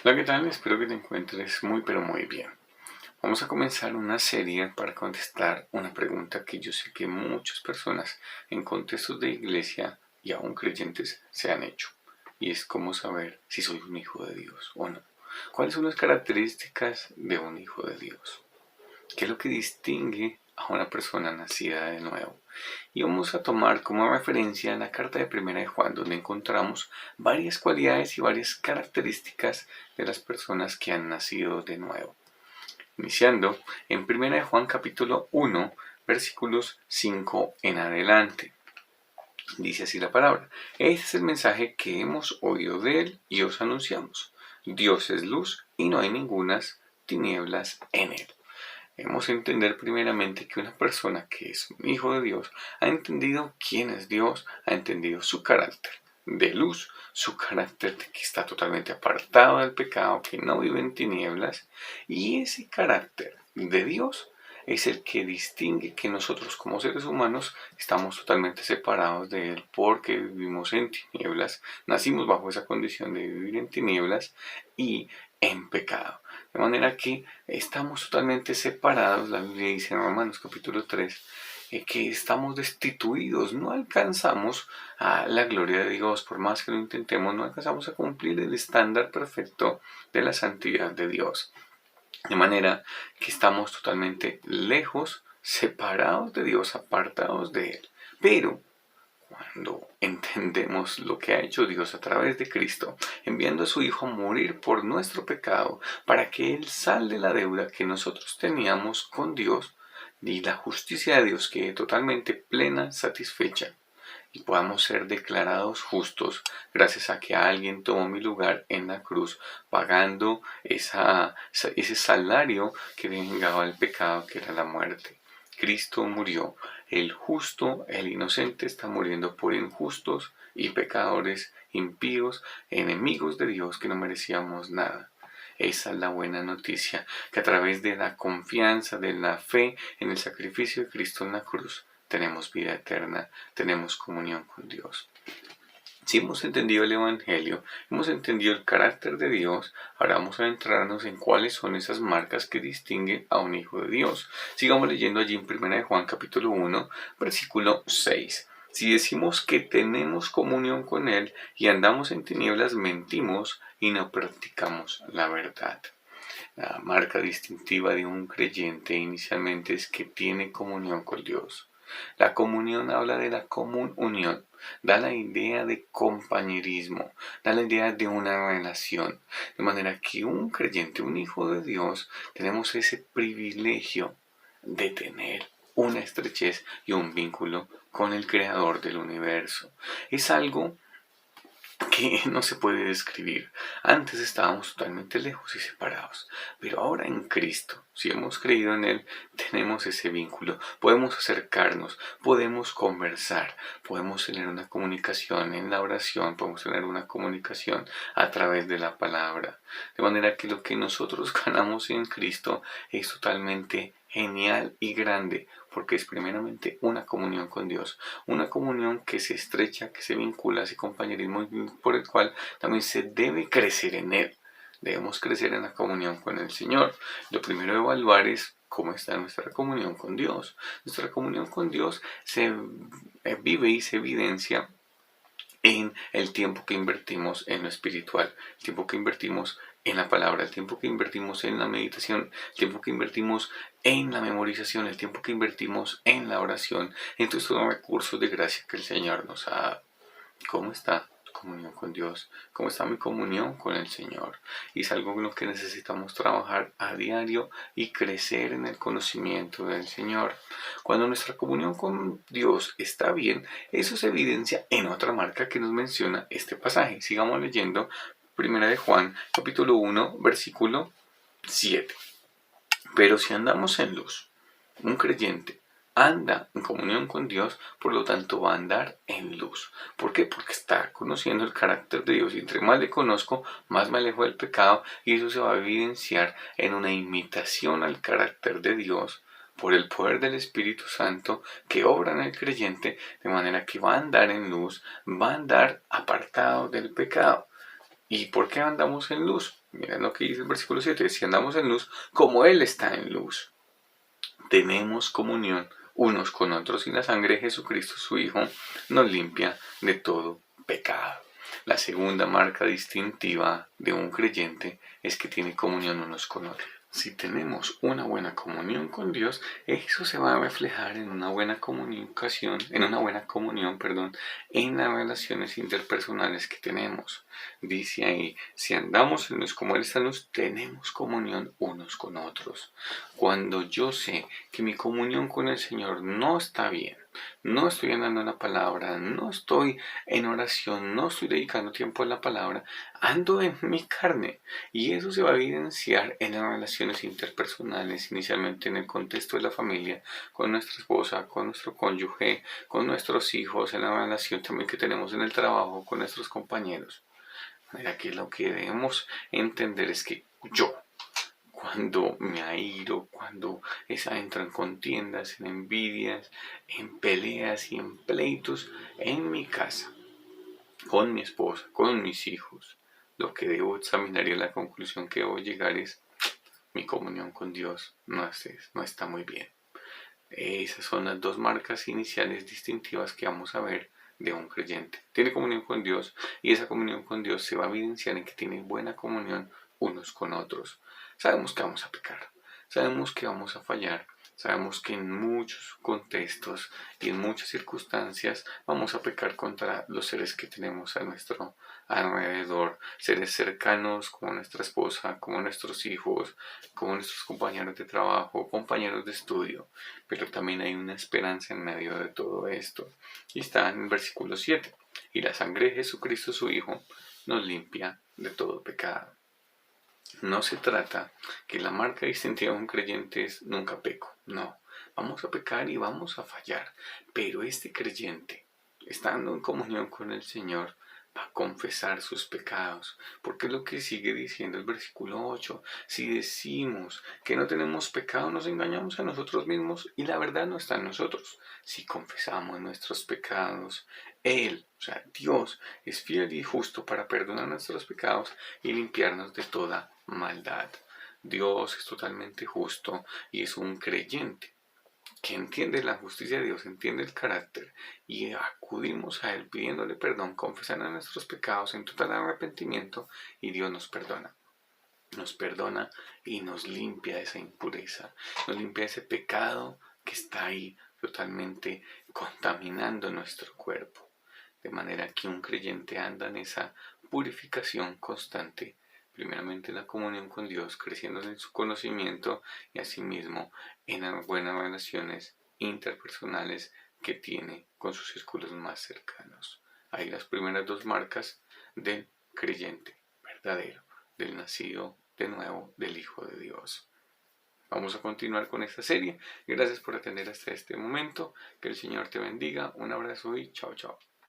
Hola, ¿qué tal? Espero que te encuentres muy pero muy bien. Vamos a comenzar una serie para contestar una pregunta que yo sé que muchas personas en contextos de iglesia y aún creyentes se han hecho. Y es cómo saber si soy un hijo de Dios o no. ¿Cuáles son las características de un hijo de Dios? ¿Qué es lo que distingue a una persona nacida de nuevo? Y vamos a tomar como referencia la carta de Primera de Juan, donde encontramos varias cualidades y varias características de las personas que han nacido de nuevo. Iniciando en Primera de Juan capítulo 1, versículos 5 en adelante. Dice así la palabra: este es el mensaje que hemos oído de él y os anunciamos. Dios es luz y no hay ningunas tinieblas en él. Debemos entender primeramente que una persona que es un hijo de Dios ha entendido quién es Dios, ha entendido su carácter de luz, su carácter de que está totalmente apartado del pecado, que no vive en tinieblas, y ese carácter de Dios es el que distingue que nosotros como seres humanos estamos totalmente separados de Él porque vivimos en tinieblas, nacimos bajo esa condición de vivir en tinieblas y en pecado. De manera que estamos totalmente separados. La Biblia dice en Romanos capítulo 3 que estamos destituidos, no alcanzamos a la gloria de Dios, por más que lo intentemos, no alcanzamos a cumplir el estándar perfecto de la santidad de Dios. De manera que estamos totalmente lejos, separados de Dios, apartados de Él. Pero cuando entendemos lo que ha hecho Dios a través de Cristo, enviando a su Hijo a morir por nuestro pecado, para que Él salde la deuda que nosotros teníamos con Dios y la justicia de Dios quede totalmente plena, satisfecha, y podamos ser declarados justos gracias a que alguien tomó mi lugar en la cruz, pagando ese salario que vengaba el pecado, que era la muerte. Cristo murió. El justo, el inocente, está muriendo por injustos y pecadores, impíos, enemigos de Dios que no merecíamos nada. Esa es la buena noticia, que a través de la confianza, de la fe en el sacrificio de Cristo en la cruz, tenemos vida eterna, tenemos comunión con Dios. Si hemos entendido el Evangelio, hemos entendido el carácter de Dios, ahora vamos a entrarnos en cuáles son esas marcas que distinguen a un hijo de Dios. Sigamos leyendo allí en 1 de Juan capítulo 1, versículo 6. Si decimos que tenemos comunión con Él y andamos en tinieblas, mentimos y no practicamos la verdad. La marca distintiva de un creyente inicialmente es que tiene comunión con Dios. La comunión habla de la común unión, da la idea de compañerismo, da la idea de una relación. De manera que un creyente, un hijo de Dios, tenemos ese privilegio de tener una estrechez y un vínculo con el Creador del universo. Es algo que no se puede describir. Antes estábamos totalmente lejos y separados, pero ahora en Cristo, si hemos creído en Él, tenemos ese vínculo, podemos acercarnos, podemos conversar, podemos tener una comunicación en la oración, podemos tener una comunicación a través de la palabra, de manera que lo que nosotros ganamos en Cristo es totalmente genial y grande, porque es primeramente una comunión con Dios, una comunión que se estrecha, que se vincula a ese compañerismo por el cual también se debe crecer en Él. Debemos crecer en la comunión con el Señor. Lo primero de evaluar es cómo está nuestra comunión con Dios. Nuestra comunión con Dios se vive y se evidencia en el tiempo que invertimos en lo espiritual, el tiempo que invertimos en la palabra, el tiempo que invertimos en la meditación, el tiempo que invertimos en la memorización, el tiempo que invertimos en la oración, en todos estos recursos de gracia que el Señor nos ha dado. ¿Cómo está tu comunión con Dios? ¿Cómo está mi comunión con el Señor? Y es algo en lo que necesitamos trabajar a diario y crecer en el conocimiento del Señor. Cuando nuestra comunión con Dios está bien, eso se evidencia en otra marca que nos menciona este pasaje. Sigamos leyendo 1 de Juan, capítulo 1, versículo 7. Pero si andamos en luz, un creyente anda en comunión con Dios, por lo tanto va a andar en luz. ¿Por qué? Porque está conociendo el carácter de Dios, y entre más le conozco, más me alejo del pecado, y eso se va a evidenciar en una imitación al carácter de Dios por el poder del Espíritu Santo que obra en el creyente, de manera que va a andar en luz, va a andar apartado del pecado. ¿Y por qué andamos en luz? Miren lo que dice el versículo 7. Si andamos en luz, como Él está en luz, tenemos comunión unos con otros y la sangre de Jesucristo, su Hijo, nos limpia de todo pecado. La segunda marca distintiva de un creyente es que tiene comunión unos con otros. Si tenemos una buena comunión con Dios, eso se va a reflejar en una buena comunicación, en las relaciones interpersonales que tenemos. Dice ahí, si andamos en luz como Él está en luz, tenemos comunión unos con otros. Cuando yo sé que mi comunión con el Señor no está bien, no estoy andando en la palabra, no estoy en oración, no estoy dedicando tiempo a la palabra, ando en mi carne. Y eso se va a evidenciar en las relaciones interpersonales, inicialmente en el contexto de la familia, con nuestra esposa, con nuestro cónyuge, con nuestros hijos, en la relación también que tenemos en el trabajo, con nuestros compañeros. Mira que lo que debemos entender es que yo, cuando me airo, cuando entro en contiendas, en envidias, en peleas y en pleitos en mi casa, con mi esposa, con mis hijos, lo que debo examinar y la conclusión que debo llegar es mi comunión con Dios no está muy bien. Esas son las dos marcas iniciales distintivas que vamos a ver de un creyente. Tiene comunión con Dios y esa comunión con Dios se va a evidenciar en que tiene buena comunión unos con otros. Sabemos que vamos a pecar, sabemos que vamos a fallar, sabemos que en muchos contextos y en muchas circunstancias vamos a pecar contra los seres que tenemos a nuestro alrededor, seres cercanos como nuestra esposa, como nuestros hijos, como nuestros compañeros de trabajo, compañeros de estudio, pero también hay una esperanza en medio de todo esto. Y está en el versículo 7. Y la sangre de Jesucristo su Hijo nos limpia de todo pecado. No se trata que la marca distintiva de un creyente es nunca peco, no. Vamos a pecar y vamos a fallar, pero este creyente, estando en comunión con el Señor, va a confesar sus pecados, porque es lo que sigue diciendo el versículo 8. Si decimos que no tenemos pecado, nos engañamos a nosotros mismos y la verdad no está en nosotros. Si confesamos nuestros pecados, Él, o sea, Dios, es fiel y justo para perdonar nuestros pecados y limpiarnos de toda maldad. Dios es totalmente justo y es un creyente que entiende la justicia de Dios, entiende el carácter y acudimos a Él pidiéndole perdón, confesando nuestros pecados en total arrepentimiento y Dios nos perdona. Nos perdona y nos limpia esa impureza, nos limpia ese pecado que está ahí totalmente contaminando nuestro cuerpo. De manera que un creyente anda en esa purificación constante, primeramente en la comunión con Dios, creciendo en su conocimiento y asimismo en las buenas relaciones interpersonales que tiene con sus círculos más cercanos. Ahí las primeras dos marcas del creyente verdadero, del nacido de nuevo, del Hijo de Dios. Vamos a continuar con esta serie. Gracias por atender hasta este momento. Que el Señor te bendiga. Un abrazo y chao, chao.